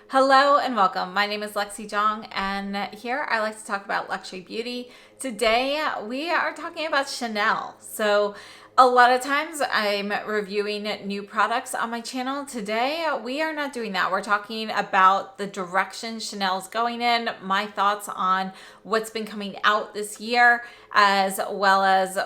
Hello and welcome. My name is Lexi Jong, and here I like to talk about luxury beauty. Today we are talking about Chanel. So a lot of times I'm reviewing new products on my channel. Today we are not doing that. We're talking about the direction Chanel's going in, my thoughts on what's been coming out this year, as well as,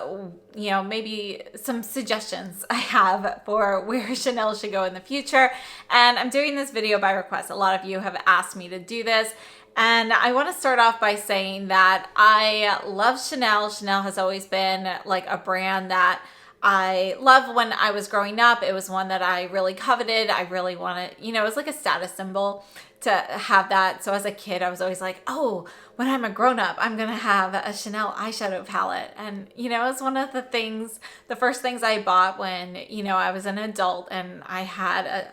you know, maybe some suggestions I have for where Chanel should go in the future. And I'm doing this video by request. A lot of you have asked me to do this. And I want to start off by saying that I love Chanel. Chanel has always been like a brand that I love. When I was growing up, it was one that I really coveted. I really wanted, you know, it was like a status symbol to have that. So as a kid, I was always like, oh, when I'm a grown up, I'm going to have a Chanel eyeshadow palette. And, you know, it's one of the things, the first things I bought when, you know, I was an adult and I had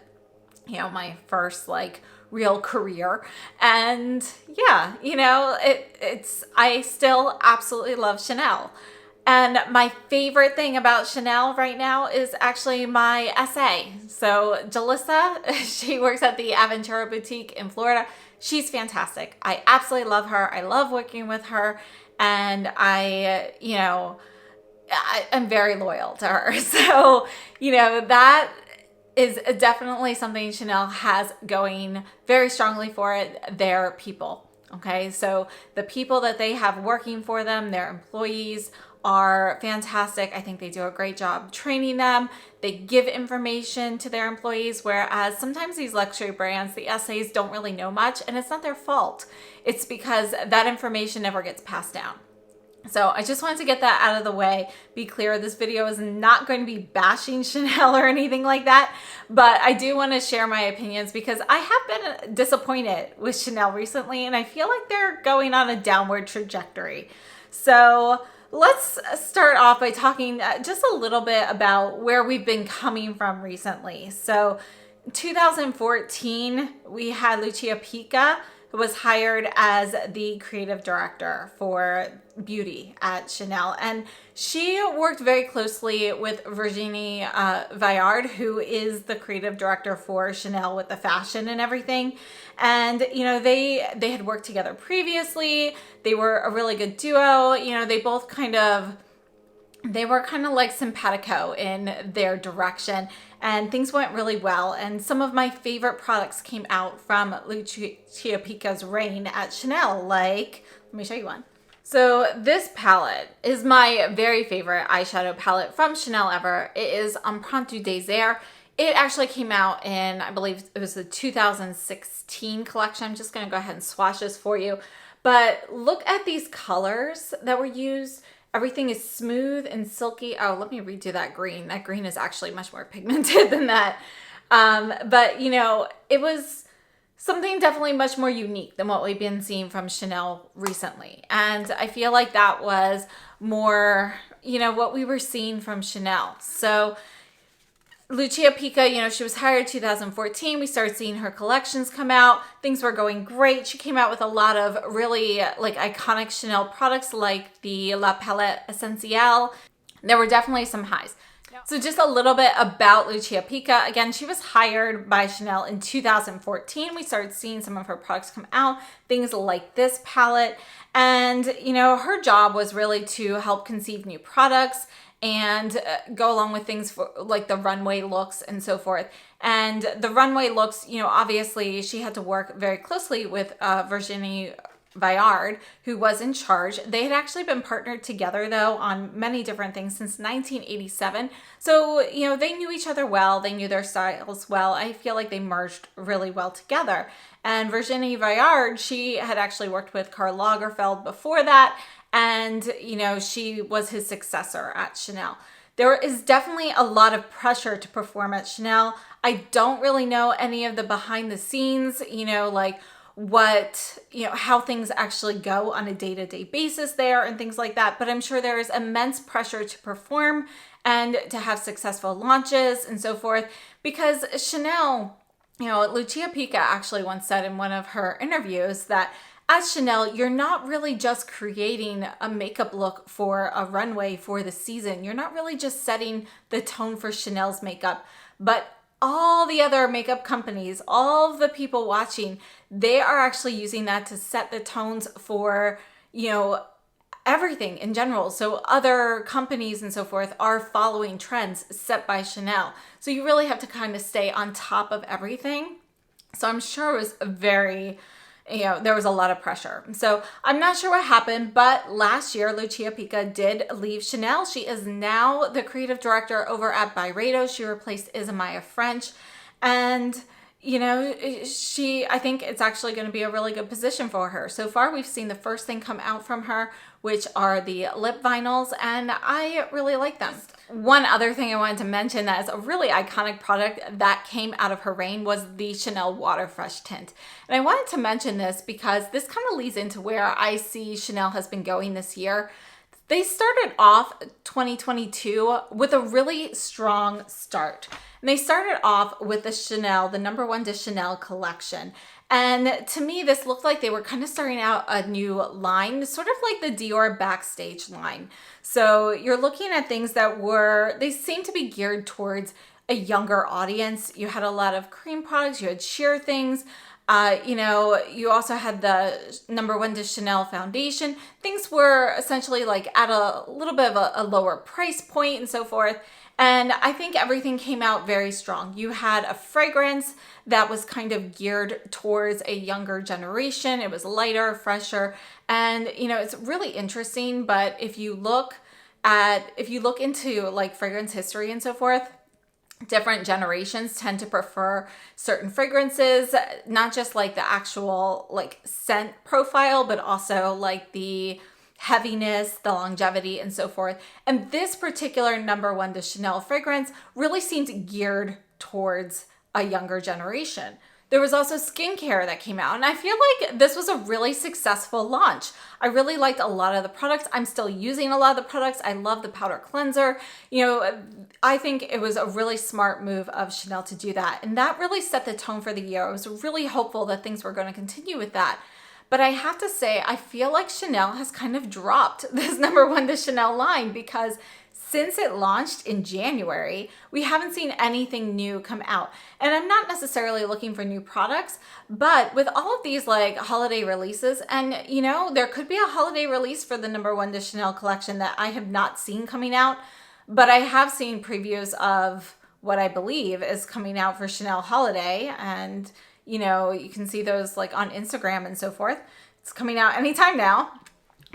my first like real career. And yeah, you know, I still absolutely love Chanel. And my favorite thing about Chanel right now is actually my SA. So Jelissa, she works at the Aventura Boutique in Florida. She's fantastic. I absolutely love her. I love working with her. And I'm very loyal to her. So, you know, that is definitely something Chanel has going very strongly for it, their people. Okay, so the people that they have working for them, their employees, are fantastic. I think they do a great job training them. They give information to their employees, whereas sometimes these luxury brands, the SAs, don't really know much, and it's not their fault. It's because that information never gets passed down. So I just wanted to get that out of the way. Be clear, this video is not going to be bashing Chanel or anything like that, but I do want to share my opinions because I have been disappointed with Chanel recently, and I feel like they're going on a downward trajectory. So let's start off by talking just a little bit about where we've been coming from recently. So 2014, we had Lucia Pica, who was hired as the creative director for beauty at Chanel. And she worked very closely with Virginie Viard, who is the creative director for Chanel with the fashion and everything. And, you know, they had worked together previously. They were a really good duo. You know, they both they were kind of like simpatico in their direction, and things went really well. And some of my favorite products came out from Lucia Pica's reign at Chanel. Like, let me show you one. So this palette is my very favorite eyeshadow palette from Chanel ever. It is Empreinte du Désert. It actually came out in, I believe it was the 2016 collection. I'm just going to go ahead and swatch this for you. But look at these colors that were used. Everything is smooth and silky. Oh, let me redo that green. That green is actually much more pigmented than that. But, you know, it was something definitely much more unique than what we've been seeing from Chanel recently. And I feel like that was more, you know, what we were seeing from Chanel. So Lucia Pica, you know, she was hired in 2014. We started seeing her collections come out. Things were going great. She came out with a lot of really like iconic Chanel products like the La Palette Essentielle. There were definitely some highs. So just a little bit about Lucia Pica. Again, she was hired by Chanel in 2014. We started seeing some of her products come out, things like this palette. And, you know, her job was really to help conceive new products and go along with things for like the runway looks and so forth. And the runway looks, you know, obviously she had to work very closely with Virginie Viard, who was in charge. They had actually been partnered together though on many different things since 1987. So, you know, they knew each other well. They knew their styles well. I feel like they merged really well together. And Virginie Viard, she had actually worked with Karl Lagerfeld before that. And, you know, she was his successor at Chanel. There is definitely a lot of pressure to perform at Chanel. I don't really know any of the behind the scenes, you know, like how things actually go on a day-to-day basis there and things like that. But I'm sure there is immense pressure to perform and to have successful launches and so forth, because Chanel, you know, Lucia Pica actually once said in one of her interviews that at Chanel, you're not really just creating a makeup look for a runway for the season. You're not really just setting the tone for Chanel's makeup, but all the other makeup companies, all of the people watching, they are actually using that to set the tones for, you know, everything in general. So other companies and so forth are following trends set by Chanel. So you really have to kind of stay on top of everything. So I'm sure it was very, there was a lot of pressure. So I'm not sure what happened, but last year, Lucia Pica did leave Chanel. She is now the creative director over at Byredo. She replaced Isamaya French. And, I think it's actually going to be a really good position for her. So far, we've seen the first thing come out from her, which are the lip vinyls, and I really like them. One other thing I wanted to mention that is a really iconic product that came out of her reign was the Chanel Water Fresh tint. And I wanted to mention this because this kind of leads into where I see Chanel has been going this year. They started off 2022 with a really strong start. And they started off with the number one de Chanel collection. And to me, this looked like they were kind of starting out a new line, sort of like the Dior Backstage line. So you're looking at things they seem to be geared towards a younger audience. You had a lot of cream products, you had sheer things. You also had the number one de Chanel foundation. Things were essentially like at a little bit of a lower price point and so forth. And I think everything came out very strong. You had a fragrance that was kind of geared towards a younger generation. It was lighter, fresher, and it's really interesting. But if you look into like fragrance history and so forth, different generations tend to prefer certain fragrances, not just like the actual like scent profile, but also like the heaviness, the longevity, and so forth. And this particular number one de Chanel fragrance really seemed geared towards a younger generation. There was also skincare that came out, and I feel like this was a really successful launch. I really liked a lot of the products. I'm still using a lot of the products. I love the powder cleanser. I think it was a really smart move of Chanel to do that, and that really set the tone for the year. I was really hopeful that things were going to continue with that. But I have to say, I feel like Chanel has kind of dropped this number one de Chanel line because since it launched in January, we haven't seen anything new come out. And I'm not necessarily looking for new products, but with all of these like holiday releases, and there could be a holiday release for the number one de Chanel collection that I have not seen coming out, but I have seen previews of what I believe is coming out for Chanel holiday. And you can see those like on Instagram and so forth. It's coming out anytime now.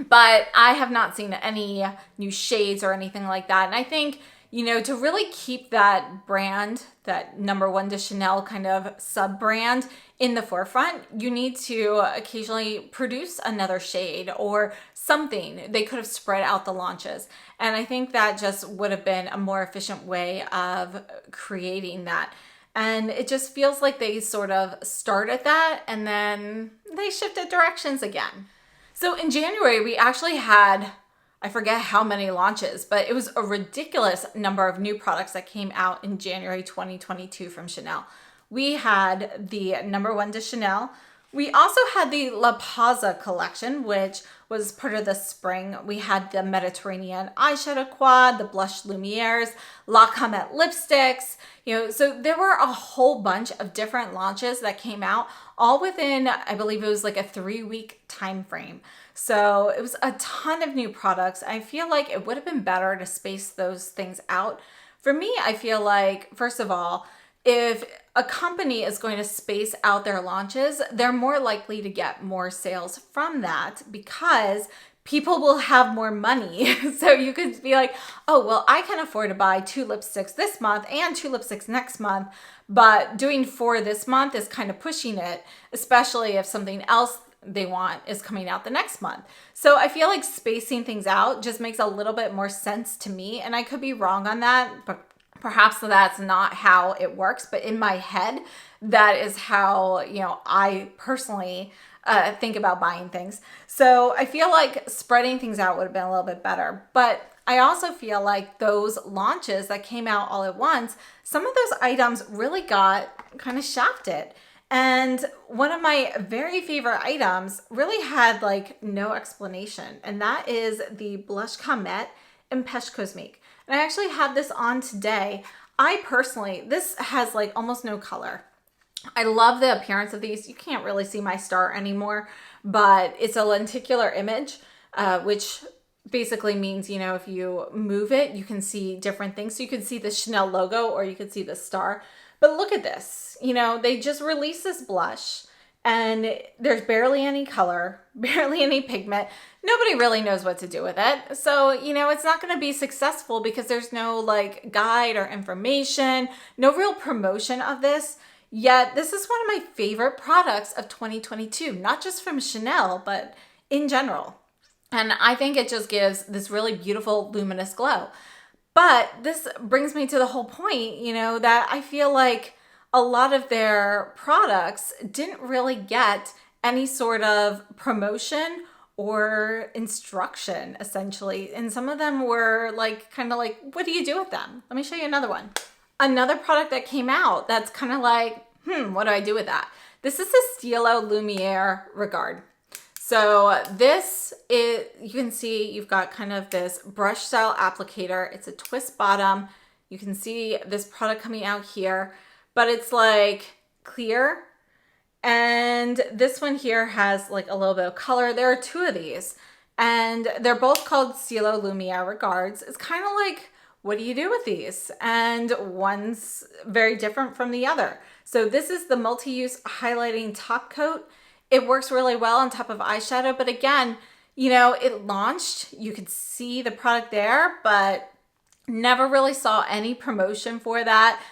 But I have not seen any new shades or anything like that. And I think, to really keep that brand, that number one de Chanel kind of sub-brand in the forefront, you need to occasionally produce another shade or something. They could have spread out the launches. And I think that just would have been a more efficient way of creating that. And it just feels like they sort of started that and then they shifted directions again. So in January, we actually had, I forget how many launches, but it was a ridiculous number of new products that came out in January 2022 from Chanel. We had the number one de Chanel. We also had the La Pausa collection, which was part of the spring. We had the Mediterranean eyeshadow quad, the blush Lumieres, La Comète lipsticks. So there were a whole bunch of different launches that came out, all within, I believe it was like a 3-week time frame. So it was a ton of new products. I feel like it would have been better to space those things out. For me, I feel like, first of all, if a company is going to space out their launches, they're more likely to get more sales from that because people will have more money. So you could be like, oh, well, I can afford to buy 2 lipsticks this month and 2 lipsticks next month, but doing 4 this month is kind of pushing it, especially if something else they want is coming out the next month. So I feel like spacing things out just makes a little bit more sense to me. And I could be wrong on that, but perhaps that's not how it works, but in my head, that is how, I personally think about buying things. So I feel like spreading things out would have been a little bit better. But I also feel like those launches that came out all at once, some of those items really got kind of shafted. And one of my very favorite items really had like no explanation. And that is the Blush Comète in Peche Cosmique. And I actually had this on today. I personally, this has like almost no color. I love the appearance of these. You can't really see my star anymore, but it's a lenticular image, which basically means, you know, if you move it, you can see different things. So you can see the Chanel logo or you can see the star. But look at this, you know, they just released this blush and there's barely any color, barely any pigment. Nobody really knows what to do with it. So, you know, it's not going to be successful because there's no like guide or information, no real promotion of this. Yet this is one of my favorite products of 2022, not just from Chanel, but in general. And I think it just gives this really beautiful luminous glow. But this brings me to the whole point, you know, that I feel like a lot of their products didn't really get any sort of promotion or instruction, essentially. And some of them were like, kind of like, what do you do with them? Let me show you another one. Another product that came out that's kind of like, what do I do with that? This is the Stilo Lumiere Regard. So this is, you can see you've got kind of this brush style applicator. It's a twist bottom. You can see this product coming out here, but it's like clear. And this one here has like a little bit of color. There are two of these and they're both called Stilo Lumiere Regards. It's kind of like, what do you do with these? And one's very different from the other. So this is the multi-use highlighting top coat. It works really well on top of eyeshadow, but again, you know, it launched, you could see the product there, but never really saw any promotion for that.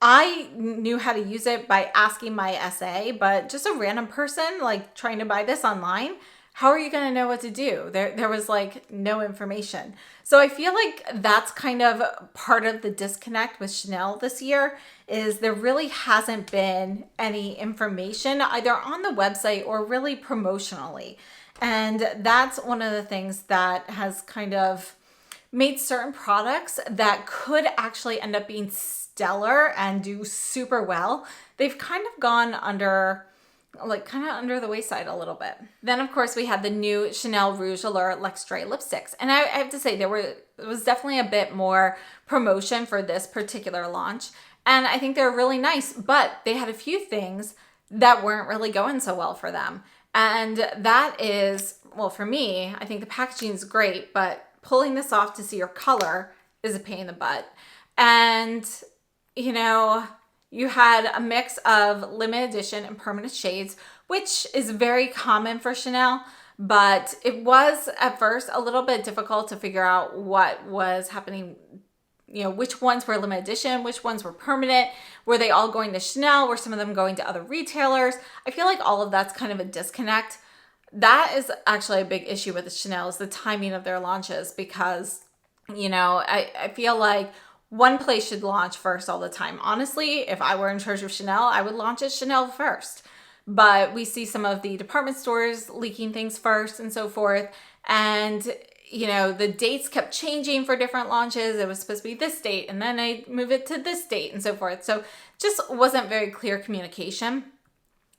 I knew how to use it by asking my SA, but just a random person like trying to buy this online, how are you going to know what to do? There was like no information. So I feel like that's kind of part of the disconnect with Chanel this year is there really hasn't been any information either on the website or really promotionally. And that's one of the things that has kind of made certain products that could actually end up being stellar and do super well. They've kind of gone under the wayside a little bit. Then of course we had the new Chanel Rouge Allure L'Extrait lipsticks. And I have to say there was definitely a bit more promotion for this particular launch. And I think they're really nice, but they had a few things that weren't really going so well for them. And that is, well, for me, I think the packaging is great, but pulling this off to see your color is a pain in the butt. And, you know, you had a mix of limited edition and permanent shades, which is very common for Chanel, but it was at first a little bit difficult to figure out what was happening, you know, which ones were limited edition, which ones were permanent. Were they all going to Chanel? Were some of them going to other retailers? I feel like all of that's kind of a disconnect. That is actually a big issue with the Chanel is the timing of their launches because, you know, I feel like one place should launch first all the time. Honestly, if I were in charge of Chanel, I would launch at Chanel first. But we see some of the department stores leaking things first and so forth. And, you know, the dates kept changing for different launches. It was supposed to be this date and then I move it to this date and so forth. So just wasn't very clear communication.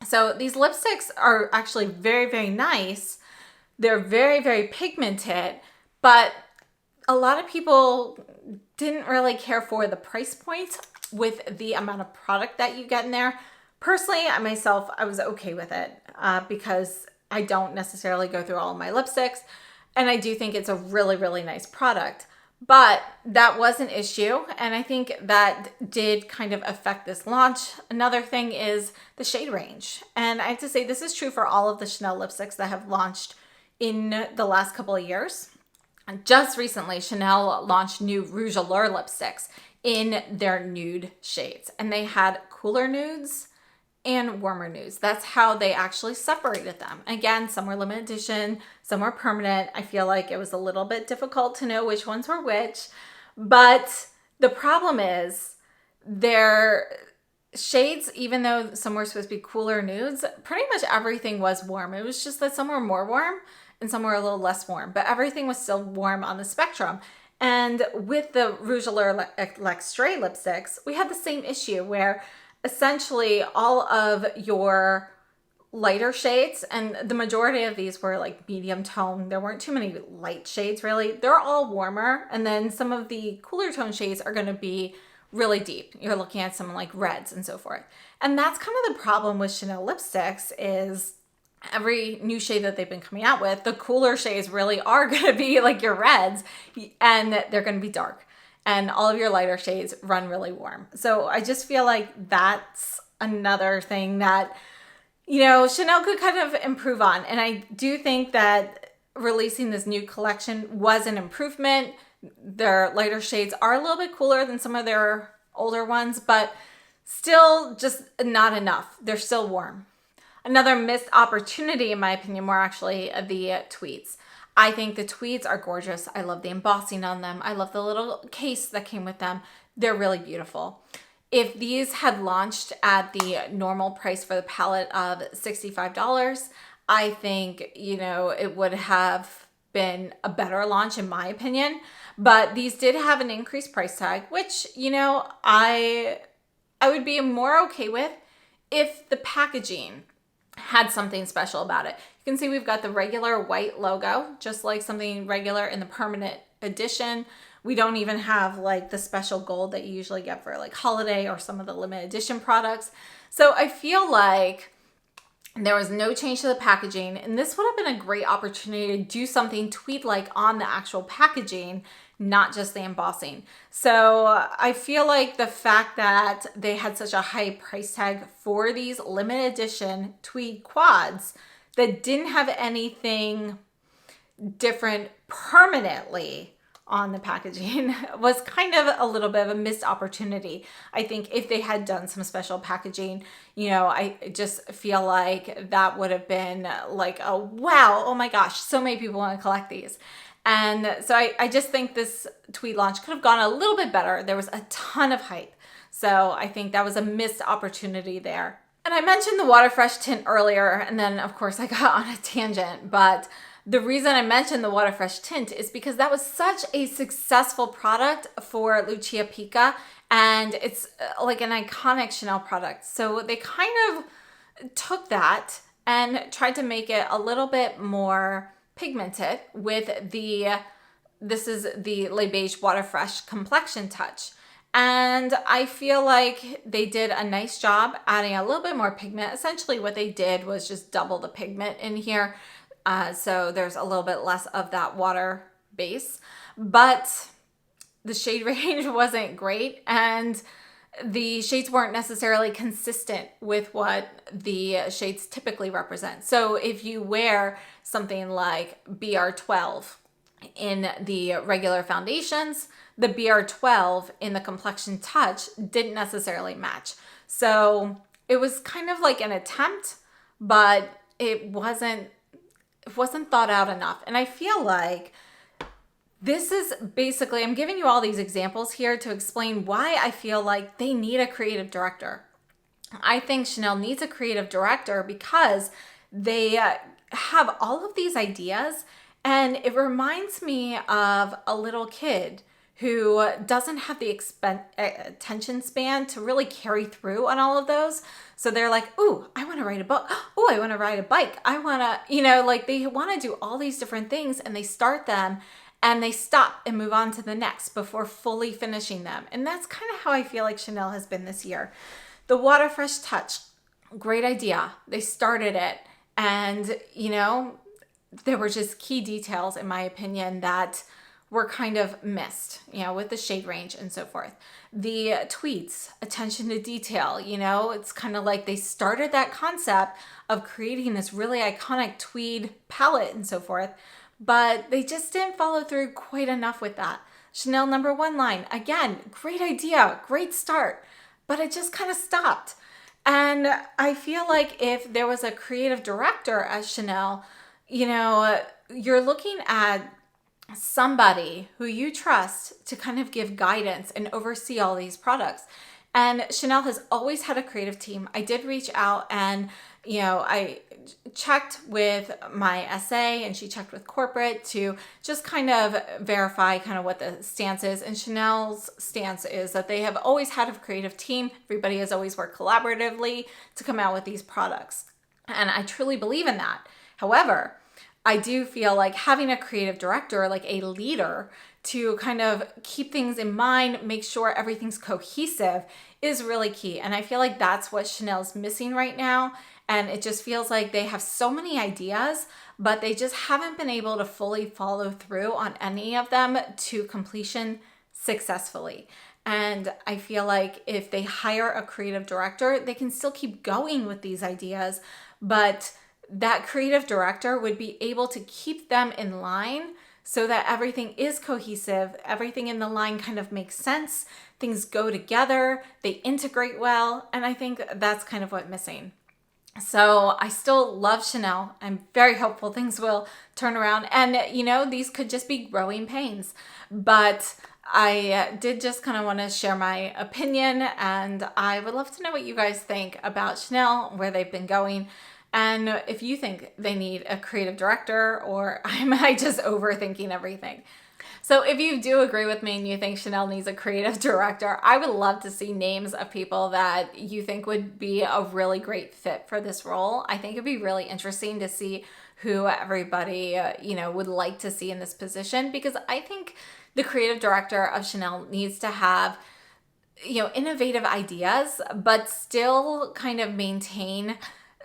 So these lipsticks are actually very, very nice. They're very, very pigmented, but a lot of people didn't really care for the price point with the amount of product that you get in there. Personally, I was okay with it because I don't necessarily go through all of my lipsticks. And I do think it's a really, really nice product. But that was an issue. And I think that did kind of affect this launch. Another thing is the shade range. And I have to say, this is true for all of the Chanel lipsticks that have launched in the last couple of years. And just recently, Chanel launched new Rouge Allure lipsticks in their nude shades. And they had cooler nudes and warmer nudes. That's how they actually separated them. Again, some were limited edition, some were permanent. I feel like it was a little bit difficult to know which ones were which. But the problem is their shades, even though some were supposed to be cooler nudes, pretty much everything was warm. It was just that some were more warm and some were a little less warm, but everything was still warm on the spectrum. And with the Rouge Allure L'Extrait lipsticks, we had the same issue where essentially all of your lighter shades, and the majority of these were like medium tone. There weren't too many light shades really. They're all warmer. And then some of the cooler tone shades are going to be really deep. You're looking at some like reds and so forth. And that's kind of the problem with Chanel lipsticks is every new shade that they've been coming out with, the cooler shades really are going to be like your reds, and they're going to be dark. And all of your lighter shades run really warm. So I just feel like that's another thing that, you know, Chanel could kind of improve on. And I do think that releasing this new collection was an improvement. Their lighter shades are a little bit cooler than some of their older ones, but still just not enough. They're still warm. Another missed opportunity, in my opinion, were actually the tweeds. I think the tweeds are gorgeous. I love the embossing on them. I love the little case that came with them. They're really beautiful. If these had launched at the normal price for the palette of $65, I think, you know, it would have been a better launch in my opinion. But these did have an increased price tag, which, you know, I would be more okay with if the packaging had something special about it. You can see we've got the regular white logo, just like something regular in the permanent edition. We don't even have like the special gold that you usually get for like holiday or some of the limited edition products. So I feel like there was no change to the packaging, and this would have been a great opportunity to do something tweed-like on the actual packaging, not just the embossing. So I feel like the fact that they had such a high price tag for these limited edition tweed quads that didn't have anything different permanently on the packaging was kind of a little bit of a missed opportunity. I think if they had done some special packaging, you know, I just feel like that would have been like, a wow, oh my gosh, so many people want to collect these. And so I just think this tweed launch could have gone a little bit better. There was a ton of hype. So I think that was a missed opportunity there. And I mentioned the Waterfresh tint earlier, and then of course I got on a tangent, but the reason I mentioned the Waterfresh tint is because that was such a successful product for Lucia Pica, and it's like an iconic Chanel product. So they kind of took that and tried to make it a little bit more pigmented with this is the Le Beige Waterfresh complexion touch. And I feel like they did a nice job adding a little bit more pigment. Essentially what they did was just double the pigment in here. So there's a little bit less of that water base, but the shade range wasn't great, and the shades weren't necessarily consistent with what the shades typically represent. So if you wear something like BR12 in the regular foundations, the BR12 in the complexion touch didn't necessarily match. So it was kind of like an attempt, but it wasn't thought out enough. And I feel like this is basically, I'm giving you all these examples here to explain why I feel like they need a creative director. I think Chanel needs a creative director because they have all of these ideas, and it reminds me of a little kid who doesn't have the attention span to really carry through on all of those. So they're like, ooh, I want to write a book. Oh, I want to ride a bike. I want to, you know, like they want to do all these different things, and they start them and they stop and move on to the next before fully finishing them. And that's kind of how I feel like Chanel has been this year. The Waterfresh Touch, great idea. They started it, and, you know, there were just key details, in my opinion, that were kind of missed, you know, with the shade range and so forth. The tweeds, attention to detail, you know, it's kind of like they started that concept of creating this really iconic tweed palette and so forth, but they just didn't follow through quite enough with that. Chanel #1 line, again, great idea, great start, but it just kind of stopped. And I feel like if there was a creative director at Chanel, you know, you're looking at somebody who you trust to kind of give guidance and oversee all these products. And Chanel has always had a creative team. I did reach out and, you know, I checked with my SA and she checked with corporate to just kind of verify kind of what the stance is. And Chanel's stance is that they have always had a creative team. Everybody has always worked collaboratively to come out with these products. And I truly believe in that. However, I do feel like having a creative director, like a leader, to kind of keep things in mind, make sure everything's cohesive is really key. And I feel like that's what Chanel's missing right now. And it just feels like they have so many ideas, but they just haven't been able to fully follow through on any of them to completion successfully. And I feel like if they hire a creative director, they can still keep going with these ideas, but that creative director would be able to keep them in line so that everything is cohesive, everything in the line kind of makes sense, things go together, they integrate well, and I think that's kind of what's missing. So I still love Chanel. I'm very hopeful things will turn around, and these could just be growing pains, but I did just kind of want to share my opinion, and I would love to know what you guys think about Chanel, where they've been going, and if you think they need a creative director, or am I just overthinking everything? So if you do agree with me and you think Chanel needs a creative director, I would love to see names of people that you think would be a really great fit for this role. I think it'd be really interesting to see who everybody, would like to see in this position, because I think the creative director of Chanel needs to have, innovative ideas, but still kind of maintain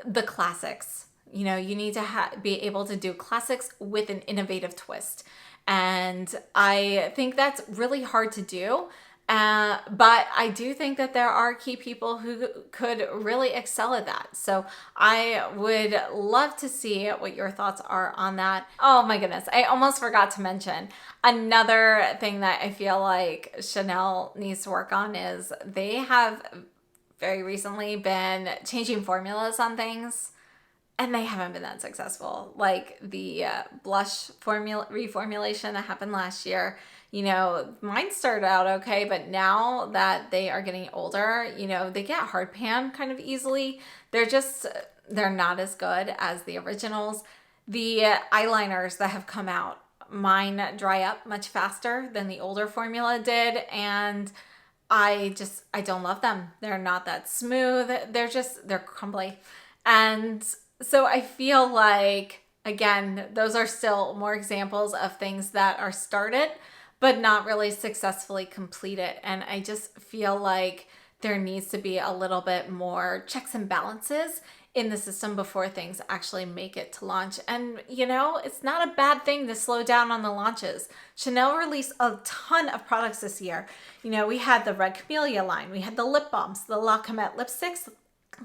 the classics. You need to be able to do classics with an innovative twist. And I think that's really hard to do. But I do think that there are key people who could really excel at that. So I would love to see what your thoughts are on that. Oh my goodness, I almost forgot to mention another thing that I feel like Chanel needs to work on is they have very recently been changing formulas on things. And they haven't been that successful. Like the blush reformulation that happened last year, mine started out okay, but now that they are getting older, they get hard pan kind of easily. They're not as good as the originals. The eyeliners that have come out, mine dry up much faster than the older formula did. And I don't love them. They're not that smooth. They're crumbly. And so I feel like, again, those are still more examples of things that are started, but not really successfully completed. And I just feel like there needs to be a little bit more checks and balances in the system before things actually make it to launch. And, it's not a bad thing to slow down on the launches. Chanel released a ton of products this year. We had the Red Camellia line, we had the lip balms, the La Comète lipsticks,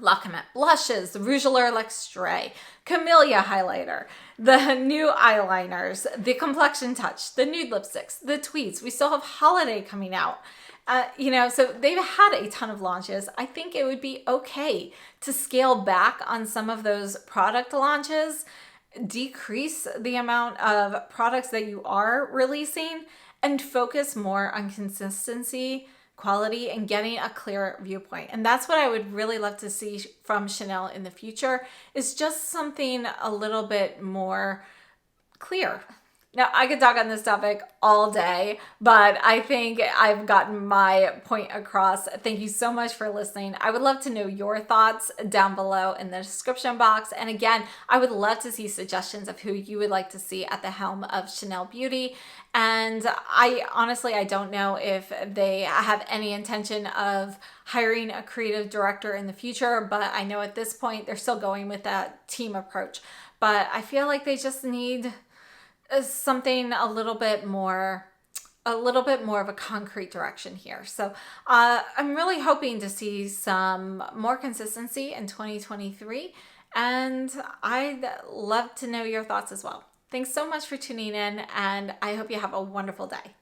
La Comète blushes, the Rouge à Lèvres L'Extrait, Camellia highlighter, the new eyeliners, the complexion touch, the nude lipsticks, the tweeds. We still have holiday coming out. So they've had a ton of launches. I think it would be okay to scale back on some of those product launches, decrease the amount of products that you are releasing, and focus more on consistency, quality, and getting a clear viewpoint. And that's what I would really love to see from Chanel in the future, is just something a little bit more clear. Now, I could talk on this topic all day, but I think I've gotten my point across. Thank you so much for listening. I would love to know your thoughts down below in the description box. And again, I would love to see suggestions of who you would like to see at the helm of Chanel Beauty. And I don't know if they have any intention of hiring a creative director in the future, but I know at this point they're still going with that team approach. But I feel like they just need something a little bit more of a concrete direction here. So I'm really hoping to see some more consistency in 2023, and I'd love to know your thoughts as well. Thanks so much for tuning in, and I hope you have a wonderful day.